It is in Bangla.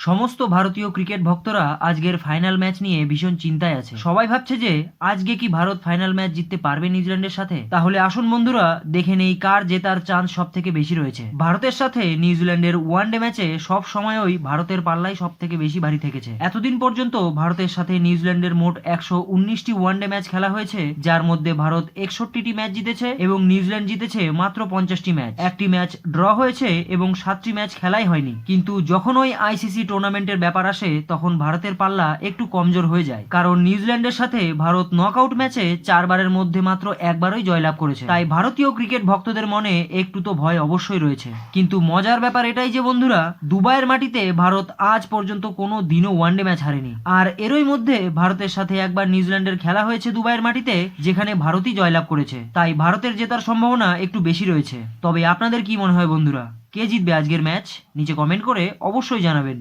সমস্ত ভারতীয় ক্রিকেট ভক্তরা আজকের ফাইনাল ম্যাচ নিয়ে ভীষণ চিন্তায় আছে। সবাই ভাবছে যে আজকে কি ভারত ফাইনাল ম্যাচ জিততে পারবে নিউজিল্যান্ডের সাথে। তাহলে আসুন বন্ধুরা দেখে নেই কার জেতার চান্স সব থেকে বেশি রয়েছে। ভারতের সাথে নিউজিল্যান্ডের ওয়ানডে ম্যাচে সব সময়ই ভারতের পাল্লাই সব থেকে বেশি ভারী থেকেছে। এতদিন পর্যন্ত ভারতের সাথে নিউজিল্যান্ডের মোট 119টি ওয়ানডে ম্যাচ খেলা হয়েছে, যার মধ্যে ভারত 61টি ম্যাচ জিতেছে এবং নিউজিল্যান্ড জিতেছে মাত্র 50টি ম্যাচ। একটি ম্যাচ ড্র হয়েছে এবং 7টি ম্যাচ খেলাই হয়নি। কিন্তু যখন ওই আইসিসি টুর্নামেন্টের ব্যাপার আসে তখন ভারতের পাল্লা একটু কমজোর হয়ে যায়, কারণ নিউজিল্যান্ডের সাথে ভারত নকআউট ম্যাচে 4বারের মধ্যে মাত্র একবারই জয়লাভ করেছে। তাই ভারতীয় ক্রিকেট ভক্তদের মনে একটু তো ভয় অবশ্যই রয়েছে। কিন্তু মজার ব্যাপার এটাই যে বন্ধুরা, দুবাইয়ের মাটিতে ভারত আজ পর্যন্ত কোনো দিনও ওয়ানডে ম্যাচ হারেনি। আর এরই মধ্যে ভারতের সাথে একবার নিউজিল্যান্ডের খেলা হয়েছে দুবাইয়ের মাটিতে, যেখানে ভারতই জয়লাভ করেছে। তাই ভারতের জেতার সম্ভাবনা একটু বেশি রয়েছে। তবে আপনাদের কি মনে হয় বন্ধুরা, কে জিতবে আজকের ম্যাচ? নিচে কমেন্ট করে অবশ্যই জানাবেন।